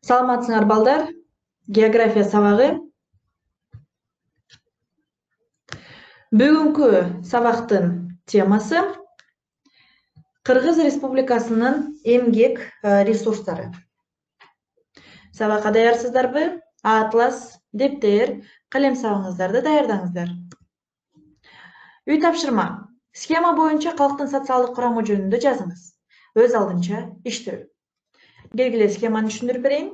Саламатсыңар балдар. География сабагы. Бүгүнкү сабактын темасы Кыргыз Республикасынын эмгек ресурстары. Сабакка даярсыздарбы? Атлас, дептер, калем сабыңыздарды даярдаңыздар. Үй тапшырма. Схема боюнча калктын социалдык курамы жөнүндө жазыңыз. Өз алдынча иштөө. Белгиле схеманы түшүндүрүп берейин.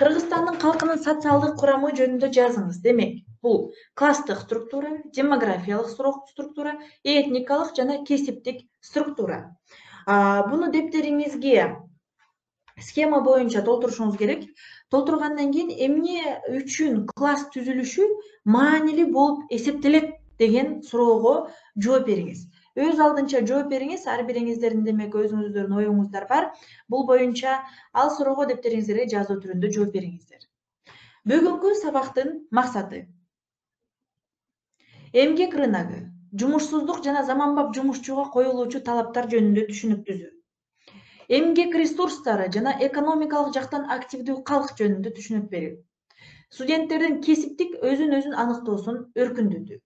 Кыргызстандын калкынын социалдык курамы жөнүндө жазыңыз. Демек, бул класстык структура, демографиялык структура, этникалык жана кесиптик структура. Буну дептериңизге схема боюнча толтурушуңуз керек. Толтургандан кийин эмне үчүн класс түзүлүшү маанилүү болуп эсептелет деген суроого жооп бериңиз. Өз алдынча жооп бериңиз. Ар бириңиздердин демек өзүңүздөрдүн оюңуздар бар. Бул боюнча ал суроого дептериңизге жазуу түрүндө жооп бериңиздер. Бүгүнкү сабактын максаты эмгек рыногу, жумушсуздук жана заманбап жумушчуга коюлуучу талаптар жөнүндө түшүнүк түзүү. Эмгек ресурстары жана экономикалык жактан активдүү калк жөнүндө түшүнүк берүү. Студенттердин кесиптик өзүн аныктоосун өркүндөтүү.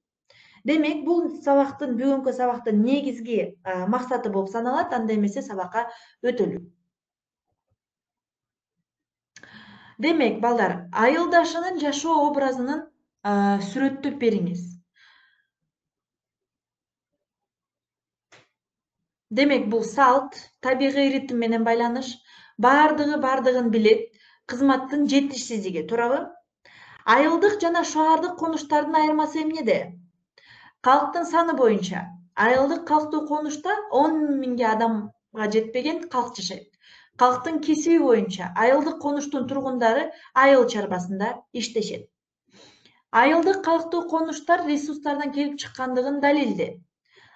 Демек, бул сабактын бүгүнкү сабактын негизги максаты болуп саналат, анда эмесе сабакка өтөлү. Демек, балдар, айылдашынын жашоо образынын сүрөттөп бериңиз. Демек, бул салт, табигый ритм менен байланыш, бардыгын билет, кызматтын жетишсиздиги, туурабы? Айылдык жана шаардык конуштардын айырмасы эмнеде? Калктын саны боюнча айылдык калктуу конушта 10 миңге адамга жетпеген калк жашайт. Калктын кесиби боюнча айылдык конуштун тургундары айыл чарбасында иштешет. Айылдык калктуу конуштар ресурстардан келип чыккандыгын далилде.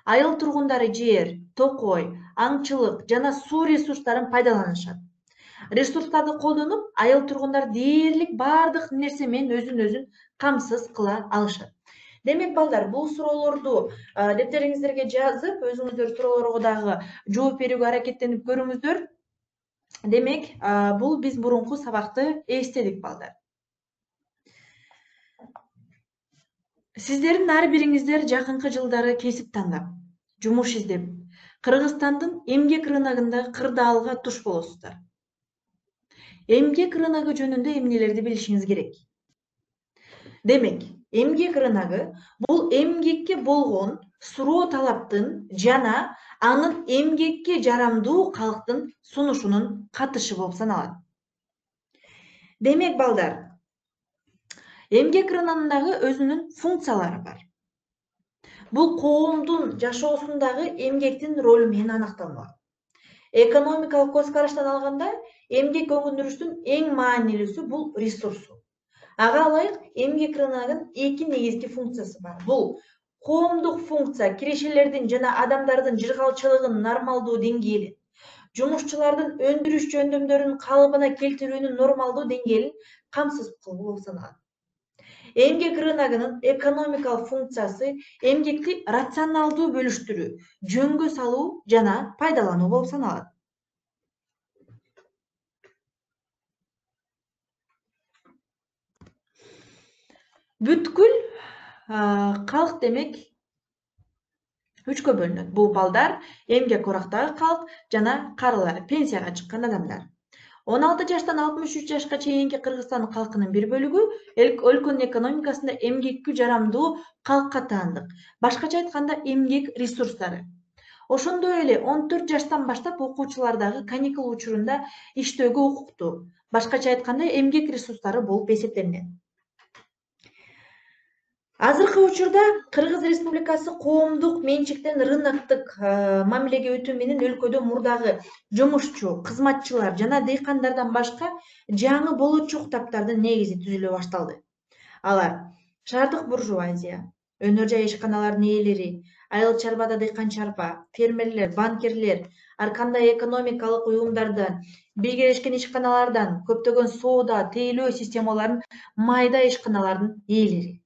Айыл тургундары жер, токой, аңчылык жана суу ресурстарын пайдаланышат. Ресурстарды колдонуп, айыл тургундары дээрлик бардык нерсе менен өзүн камсыз кыла алышат. Демек, балдар, бул суроолорду дептериңиздерге жазып, өзүңүздөр суроолорго дагы жооп берүүгө аракеттенип көрүңүздөр. Демек, бул биз мурунку сабакты эстедик, балдар. Сиздердин ар бириңиздер жакынкы жылдары кесип тандап, жумуш издеп, Кыргызстандын эмгек рыногунда кырдаалга туш болосуздар. Эмгек рыногу жөнүндө эмнелерди билишиңиз керек? Демек, эмгек рыногу бул эмгекке болгон суроо талаптын жана анын эмгекке жарамдуу калктын сунушунун катышы болуп саналат. Демек, балдар, эмгек рыногундагы өзүнүн функциялары бар. Бул коомдун жашоосундагы эмгектин ролу менен аныкталат. Экономикалык көз караштан алганда, эмгек өндүрүштүн эң маанилүүсү бул ресурсу. Ага ылайык эмгек рыногунун эки негизги функциясы бар. Бул коомдук функция, кирешелердин жана адамдардын жыргалчылыгын нормалдуу деңгээлин, жумушчулардын өндүрүш жөндөмдөрүн калыбына келтирүүнүн нормалдуу деңгээлин камсыз кылуу болуп саналат. Эмгек рыногунун экономикалык функциясы эмгекти рационалдуу бөлүштүрүү, жөнгө салуу жана пайдалануу болуп саналат. Бүткүл калк демек үчкө бөлүнөт. Бул балдар эмгек орактагы калк жана карылар, пенсияга чыккан адамдар. 16 жаштан 63 жашка чейинки Кыргызстандын калкынын бир бөлүгү өлкөнүн экономикасында эмгекке жарамдуу калкка таандык. Башкача айтканда, эмгек ресурстары. Ошондой эле 14 жаштан баштап окуучулардагы каникул учурунда иштөөгө укуктуу. Башкача айтканда, эмгек ресурстары болуп эсептелинет. Азыркы учурда Кыргыз Республикасы коомдук менчиктен рыноктук мамилеге өтүү менен өлкөдө мурдагы жумушчу, кызматчылар жана дыйкандардан башка жаңы болочок таптардын негизи түзүлө башталды. Алар шаардык буржуазия, өнөр жай ишканалардын ээлери, айыл чарбада дыйкан чарба, фермерлер, банкирлер, ар кандай экономикалык уюмдардан, биргелешкен ишканалардан, көптөгөн соода, тейлөө системаларынын майда ишканалардын ээлери.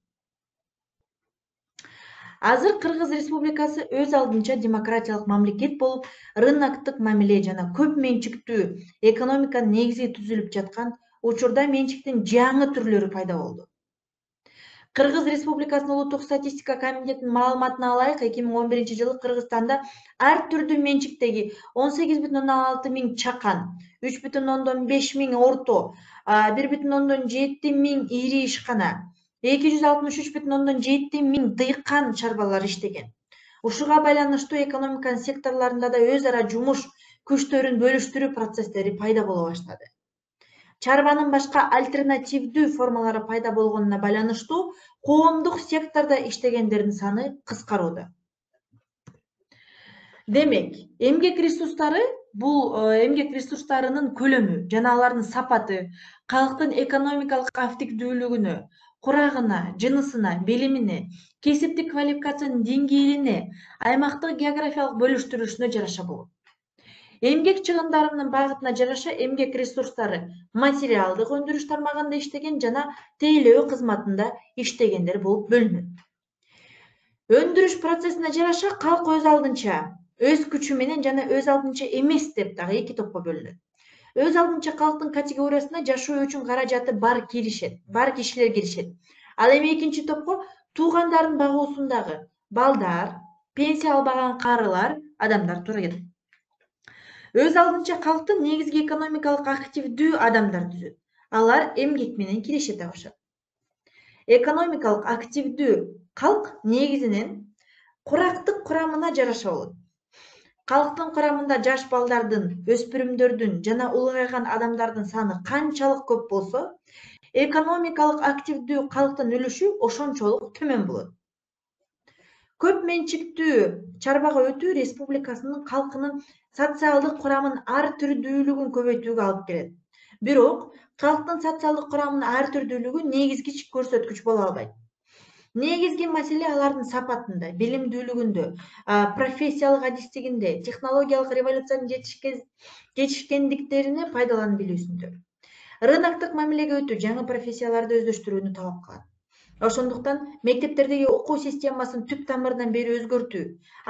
Азыр Кыргыз Республикасы өз алдынча демократиялык мамлекет болуп, рыноктук мамиле жана көп менчиктүү экономиканын негизи түзүлүп жаткан учурда менчиктин жаңы түрлөрү пайда болду. Кыргыз Республикасынын Улуттук статистика комитетинин маалыматына алайык, 2011 жылы Кыргызстанда ар түрдүү менчиктеги 18,6 миң чакан, 3,5 миң орто, 1,7 миң ири ишкана, 263,7 миң дыйкан чарбалар иштеген. Ушуга байланыштуу экономиканын секторлорунда да өз ара жумуш күчтөрүн бөлүштүрүү процесстери пайда боло баштады. Чарбанын башка альтернативдүү формалары пайда болгонуна байланыштуу коомдук сектордо иштегендердин саны кыскарууда. Демек, эмгек ресурстары бул эмгек ресурстарынын көлөмү жана алардын сапаты калктын экономикалык активдүүлүгүнө, курагына, жынысына, билимине, кесиптик квалификациянын деңгээлине, аймактык географиялык бөлүштүрүлүшүнө жараша болот. Эмгек чыгымдарынын багытына жараша эмгек ресурстары материалдык өндүрүш тармагында иштеген жана тейлөө кызматында иштегендер болуп бөлүнөт. Өндүрүш процессине жараша калк өз алдынча өз күчү менен жана өз алдынча эмес деп дагы эки топко бөлүнөт. Өз алдынча калктын категориясына жашоо үчүн каражаты бар кишилер киришет. Ал эми экинчи топко туугандардын багуусундагы балдар, пенсия албаган карылар, адамдар турат. Өз алдынча калктын негизги экономикалык активдүү адамдар түзөт. Алар эмгек менен киреше табышат. Экономикалык активдүү калк негизинен курактык курамына жараша болот. Калктын курамында жаш балдардын, өспүрүмдөрдүн жана улгайган адамдардын саны канчалык көп болсо, экономикалык активдүү калктын үлүшү ошончолук төмөн болот. Көп менчиктүү чарбага өтүү республикасынын калкынын социалдык курамынын ар түрдүүлүгүн көбөйтүүгө алып келет. Бирок, калктын социалдык курамынын ар түрдүүлүгү негизги көрсөткүч боло албайт. Негизги маселе алардын сапатында, билимдүүлүгүндө, профессиялык адистигинде, технологиялык революциянын жетишкендиктерине пайдаланып билүүсүндө. Рыноктук мамилеге өтүү жаңы профессияларды өздөштүрүүнү талап кылат. Ошондуктан мектептердеги окуу системасын түп тамырынан бери өзгөртүү,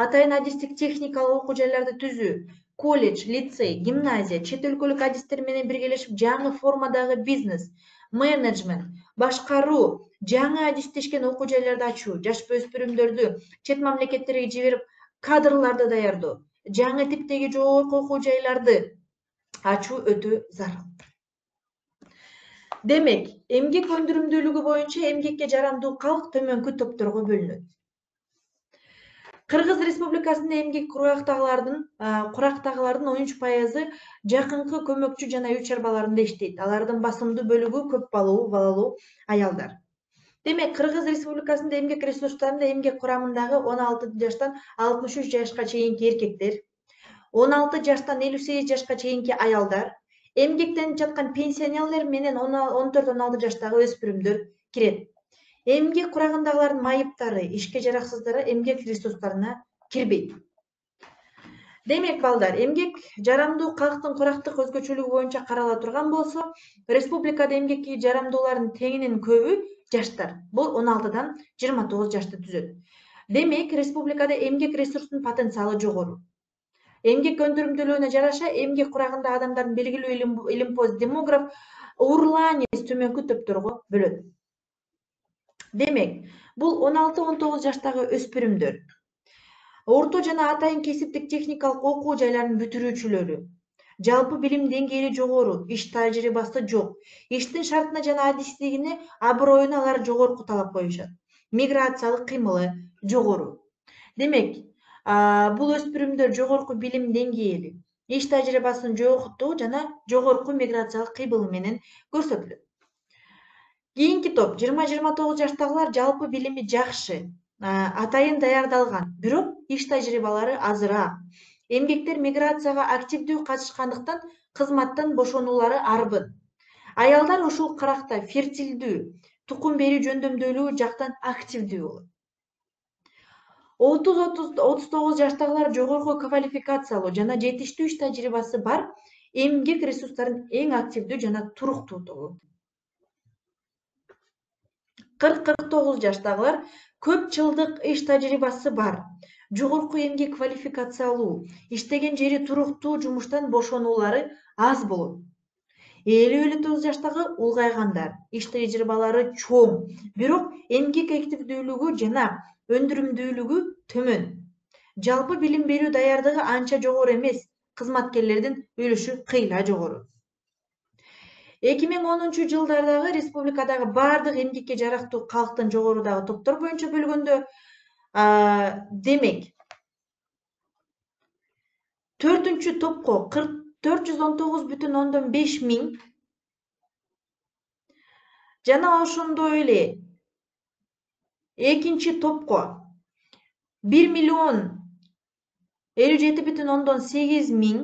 атайын адистик техникалык окуу жайларды түзүү, колледж, лицей, гимназия, чет өлкөлүк адистер менен биргелешип жаңы формадагы бизнес, менеджмент, башкаруу, жаңы адистешкен окуу жайларды ачуу, жаш өспүрүмдөрдү чет мамлекеттерге жиберип кадрларды даярдоо, жаңы типтеги жогорку окуу жайларды ачуу өтө зарыл. Демек, эмгек өндүрүмдүүлүгү боюнча эмгекке жарандуу калк төмөнкү топторго бөлүнөт. Кыргыз Республикасында эмгек курактагылардын 13% жакынкы көмөкчү жана үй чарбаларында иштейт. Алардын басымдуу бөлүгү көп балалуу аялдар. Демек, Кыргыз Республикасында эмгек ресурстарында эмгек курамындагы 16 жаштан 63 жашка чейинки эркектер, 16 жаштан 58 жашка чейинки аялдар, эмгектенип жаткан пенсионерлер менен 14-16 жаштагы өспүрүмдөр кирет. Эмгек курагындагылардын майыптары, ишке жараксыздары эмгек ресурстарына кирбейт. Демек, балдар, эмгек жарамдуу калктын курактык өзгөчөлүгү боюнча карала турган болсо, республикада эмгекке жарамдуулардын теңинин көбү жаштар. Бул 16-дан 29 жашты түзөт. Демек, республикада эмгек ресурсунун потенциалы жогору. Эмгек өндүрүмдүүлүгүнө жараша эмгек курагында адамдардын белгилүү илимпоз демограф урланец төмөнкү топторго бөлөт. Демек, бул 16-19 жаштагы өспүрүмдөр, орто жана атайын кесиптик техникалык окуу жайларынын бүтүрүүчүлөрү, жалпы билим деңгээли жогору, иш тажрыйбасы жок, иштин шартына жана адистигине, аброюна алар жогорку талап коюшат. Миграциялык кыймылы жогору. Демек, бул өспүрүмдөр жогорку билим деңгээли, иш тажрыйбасын жоготуу жана жогорку миграциялык кыймыл менен көрсөтүлөт. Кийинки топ 20-29 жаштагылар жалпы билими жакшы, атайын даярдалган, бирок иш тажрыйбалары азыраак. Эмгектер миграцияга активдүү катышкандыктан кызматтан бошонулары арбын. Аялдар ушул каракта фертилдүү, тукум берүү жөндөмдүүлүгү жактан активдүү болот. 30-39 жаштагылар жогорку квалификациялуу жана жетиштүү иш тажрыйбасы бар эмгек ресурстарынын эң активдүү жана туруктуу тобу. 40-49 жаштагылар көп жылдык иш тажрыйбасы бар, жогорку эмгек квалификациялуу, иштеген жери туруктуу жумуштан бошонулары аз болот. 50-59 жаштагы улгайгандар, иш тажрыйбалары чоң, бирок эмгек активдүүлүгү жана өндүрүмдүүлүгү төмөн. Жалпы билим берүү даярдыгы анча жогору эмес, кызматкерлердин үлүшү кыйла жогору. 2010 жылдардагы республикадагы бардык эмгекке жарактуу калктын жогорудагы топтор боюнча бөлгөндө, демек 4-чү топко 419,5 миң жана ошондой эле экинчи топко 1,57,8 миң,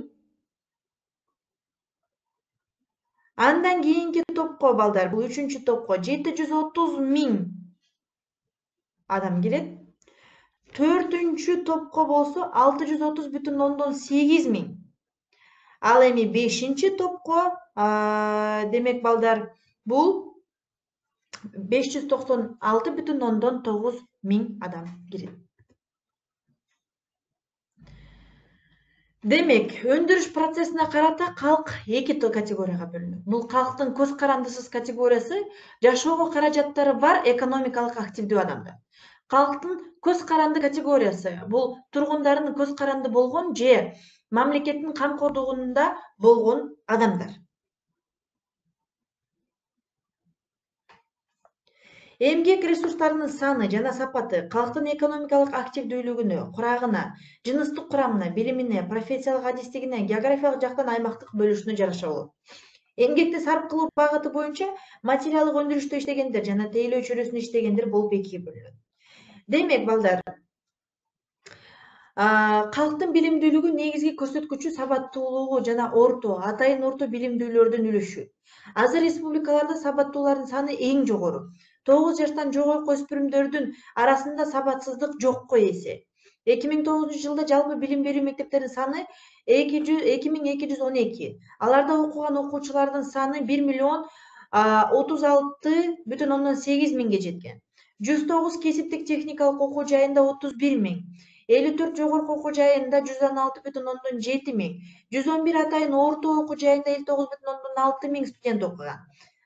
андан кийинки топко балдар, бул 3-чү топко 730 миң адам кирет. 4-чү топко болсо 630,8 миң. Ал эми 5-чи топко, демек балдар, бул 596,9 миң адам кирет. Демек, өндүрүш процессине карата калк эки категорияга бөлүнөт. Бул калктын көз карандысыз категориясы жашоого каражаттары бар экономикалык активдүү адамдар. Калктын көз каранды категориясы бул тургундардын көз каранды болгон же мамлекеттин камкордугунда болгон адамдар. Эмгек ресурстарынын саны жана сапаты калктын экономикалык активдүүлүгүнө, курагына, жыныстык курамына, билимине, профессиялык адистигине, географиялык жактан аймактык бөлүшүнө жараша болот. Эмгекти сарп кылуу багыты боюнча материалдык өндүрүштө иштегендер жана тейлөө чөйрөсүндө иштегендер болуп экиге бөлүнөт. Демек балдар, калктын билимдүүлүгү негизги көрсөткүчү сабаттуулугу жана атайын орто билимдүүлөрдүн үлүшү. Азыр республикаларда сабаттуулардын саны эң жогору. 9 жаштан жогорку өспүрүмдөрдүн арасында сабатсыздык жокко эсе. 2009 жылда жалпы билим берүү мектептеринин саны 2212. Аларда окуган окуучулардын саны 1,36,8 миңге жеткен. 109 кесиптик техникалык окуу жайында 31 миң. 54 жогорку окуу жайында 116,7 миң. 111 атайын орто окуу жайында 59,6 миң студент окуган.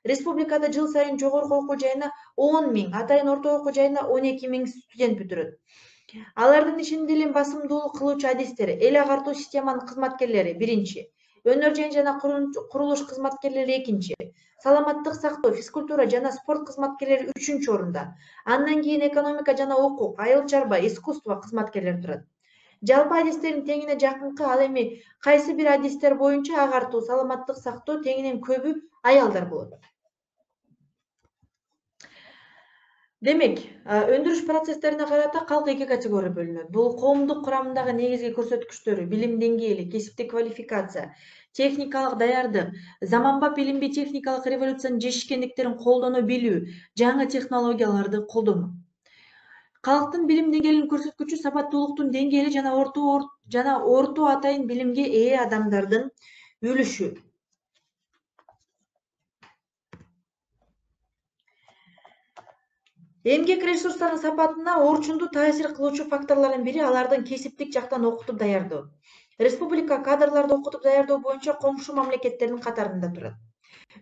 Республикада жыл сайын жогорку окуу жайына 10 миң, атайын орто окуу жайына 12 миң студент бүтүрөт. Алардын ичинде эле басымдуулук кылуучу адистер, эл агартуу системанын кызматкерлери биринчи, өнөр жана курулуш кызматкерлери экинчи, саламаттык сактоо, физкультура жана спорт кызматкерлери 3-чү орунда. Андан кийин экономика жана укук, айыл чарба, искусство кызматкерлери турат. Жалпы адистердин теңине жакынкы, ал эми кайсы бир адистер боюнча агартуу, саламаттык сактоо теңинен көбү аялдар болот. Демек, өндүрүш процесстерине карата калк эки категория бөлүнөт. Бул коомдук курамындагы негизги көрсөткүчтөрү, билим деңгээли, кесиптик квалификация, техникалык даярдык, заманбап илимий техникалык революциянын жетишкендиктерин колдоно билүү, жаңы технологияларды колдонуу. Калктын билим деңгээлинин көрсөткүчү сабаттуулуктун деңгээли жана орто атайын билимге ээ адамдардын үлүшү. Эмгек ресурстарынын сапатына орчундуу таасир кылуучу факторлордун бири алардын кесиптик жактан окутуп даярдоо. Республика кадрларды окутуп даярдоо боюнча коңшу мамлекеттердин катарында турат.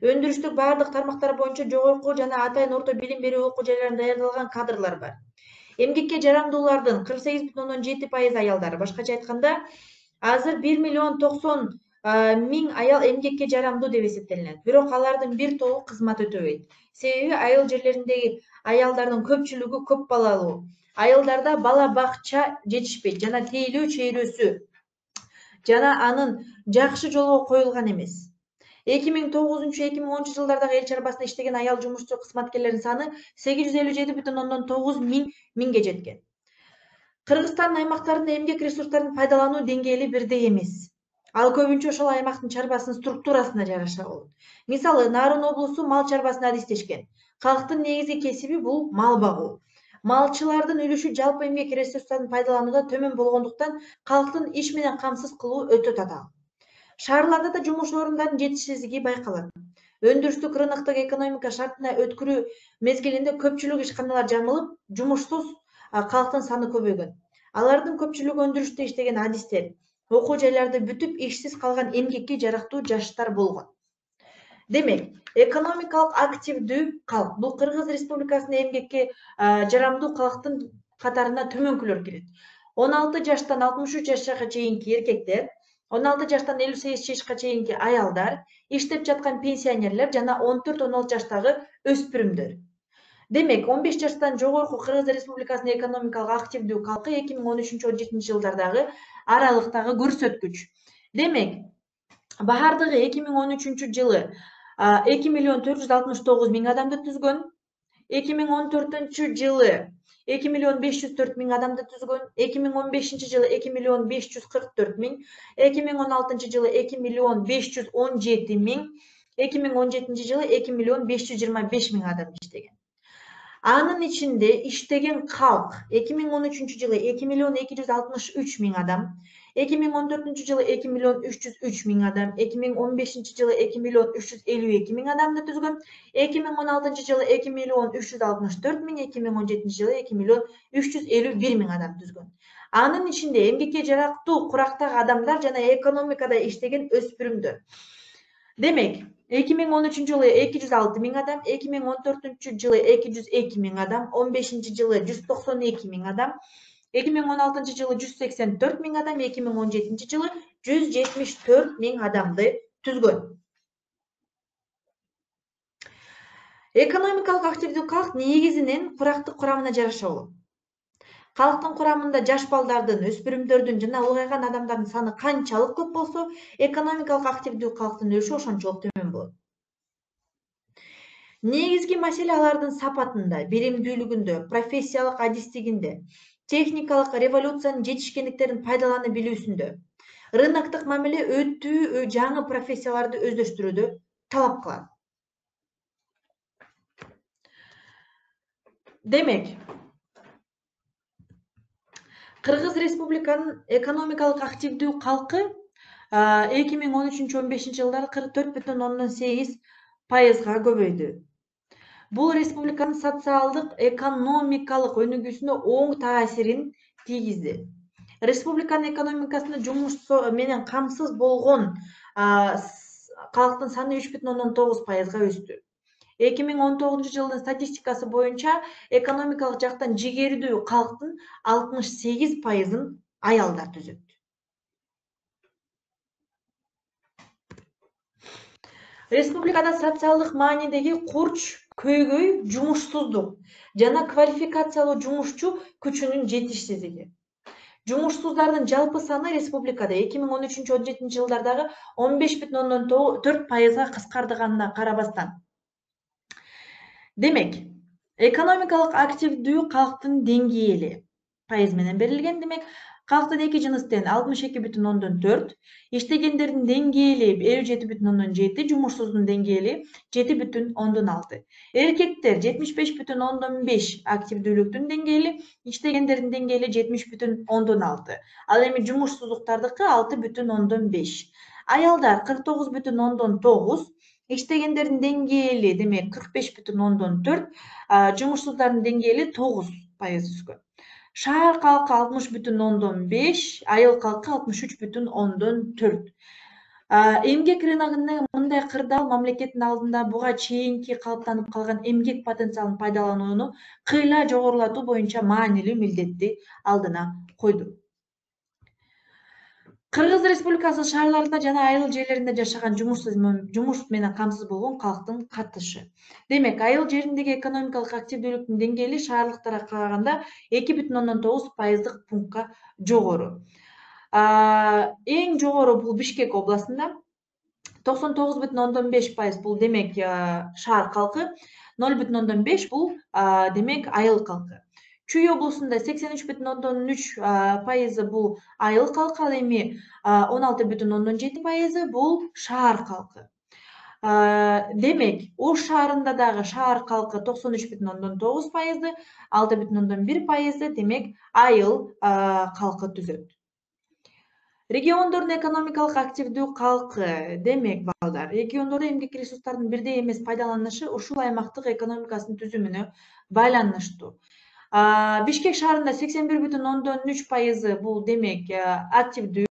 Өндүрүштүк бардык тармактар боюнча жогорку жана атайын орто билим берүү окуу жайларында даярдалган кадрлар бар. Эмгекке жарамдуулардын 48,7% аялдар. Башкача айтканда, азыр 1,90,000 аял эмгекке жарамдуу деп эсептелинет. Бирок алардын бир тобу кызмат өтөбөйт. Себеби айыл жерлериндеги аялдардын көпчүлүгү көп балалуу. Айылдарда бала бакча жетишпейт жана тейлөө чөйрөсү жана анын жакшы жолго коюлган эмес. 2009-2010 жылдардагы эл чарбасында иштеген аял жумушчу кызматкерлердин саны 857,9 миңге жеткен. Кыргызстандын аймактарында эмгек ресурстарын пайдалануу деңгээли бирдей эмес. Ал көбүнчө ошол аймактын чарбасынын структурасына жараша болот. Мисалы, Нарын облусу мал чарбасында адистешкен. Калктын негизги кесиби бул мал багуу. Малчылардын үлүшү жалпы эмгек ресурстарын пайдаланууда төмөн болгондуктан калктын иш менен камсыз кылуу өтө татаал. Шаарларда да жумуш орундарынын жетишсиздиги байкалат. Өндүрүштүк рыноктук экономика шартына өткөрүү мезгилинде көпчүлүк ишканалар жабылып, жумушсуз калктын саны көбөйгөн. Алардын көпчүлүгү өндүрүштө иштеген адистер, окуу жайларды бүтүп ишсиз калган эмгекке жарактуу жаштар болгон. Демек, экономикалык активдүү калк бул Кыргыз Республикасынын эмгекке жарамдуу калктын катарына төмөнкүлөр кирет. 16 жаштан 63 жашка чейинки эркектер, 16 жаштан 58 жашка чейинки аялдар, иштеп жаткан пенсионерлер жана 14-16 жаштагы өспүрүмдөр. Демек, 15 жаштан жогорку Кыргыз Республикасынын экономикалык активдүү калкы 2013-17 жылдардагы аралыктагы көрсөткүч. Демек, баардыгы 2013 жылы 2.469.000 адамды түзгөн, 2014 жылы 2.504.000 адамды түзгөн, 2015 жылы 2.544.000, 2016 жылы 2.517.000, 2017 жылы 2.525.000 адам иштеген. Анын ичинде иштеген калк 2013 жылы 2.263.000 адам, 2014 жылы 2.303.000 адам, 2015 жылы 2.352.000 адамды түзгөн, 2016 жылы 2.364.000, 2017 жылы 2.351.000 адам түзгөн. Анын ичинде эмгекке жарактуу курактагы адамдар жана экономикада иштеген өспүрүмдөр. Демек, 2013 жылы 206.000 адам, 2014 жылы 202.000 адам, 15 жылы 192.000 адам, 2016 жылы 184.000 адам, 2017 жылы 174.000 адамды түзгөн. Экономикалык активдүү калк негизинен курактык курамына жараша болот. Калктын курамында жаш балдардын, өспүрүмдөрдүн жана улгайган адамдардын саны канчалык көп болсо, экономикалык активдүү калктын өсүшү ошончолук төмөн болот. Негизги маселе алардын сапатында, биримдүүлүгүндө, профессиялык адистигинде, техникалык революциянын жетишкендиктерин пайдалана билүүсүндө, рыноктук мамиле өтүү жаңы профессияларды өздөштүрүүдө талап кылат. Демек, Кыргыз Республиканын экономикалык активдүү калкы 2013-15 жылдары 44,8%га көбөйдү. Бул республиканын социалдык, экономикалык өнүгүүсүнө оң таасирин тийгизди. Республиканын экономикасында жумуш менен камсыз болгон калктын саны 3,9%га өстү. 2019 жылдын статистикасы боюнча экономикалык жактан жигердүү калктын 68%-ын аялдар түзөт. Республикада социалдык маанидеги курч, көйгөй, жумушсуздук жана квалификациялуу жумушчу күчүнүн жетишсиздиги. Жумушсуздардын жалпы саны республикада 2013-17 жылдардагы 15,4%га кыскардыганына карабастан. Демек, экономикалык активдүү калктын деңгээли пайыз менен берилген. Демек, калктын эки жыныстен 62,4, иштегендердин деңгээли 57,7, жумушсуздун деңгээли 7,6. Эркектер 75,5 активдүүлүктүн деңгээли, иштегендердин деңгээли 70,6. Ал эми жумушсуздуктардыкы 6,5. Аялдар 49,9, иштегендердин деңгээли демек 45,4, жумушсуздардын деңгээли 9% өскөн. Шаар калкы 60,5, айыл калкы 63,4. Эмгек рыногунда мындай кырдаал мамлекеттин алдында буга чейинки калыптанып калган эмгек потенциалын пайдаланууну кыйла жогорулатуу боюнча маанилүү милдетти алдына койду. Кыргыз Республикасынын шаарларында жана айыл жерлеринде жашаган жумуш менен камсыз болгон калктын катышы. Демек, айыл жериндеги экономикалык активдүүлүктүн деңгээли шаарлыктарга караганда 2,9%-дык пунктка жогору. Эң жогору бул Бишкек областында 99,5% бул демек шаар калкы, 0,5 бул демек айыл калкы. Чүй облусунда 83,3% бул айыл калкы, ал эми 16,7% бул шаар калкы. Демек, Ош шаарында дагы шаар калкы 93,9%, 6,1% демек айыл калкы түзөт. Региондордун экономикалык активдүү калкы, демек балдар, региондордо эмгек ресурстардын бирдей эмес пайдаланышы ушул аймактык экономикасынын түзүмүнө байланыштуу. Бишкек шаарында 81,3% бул демек активдүү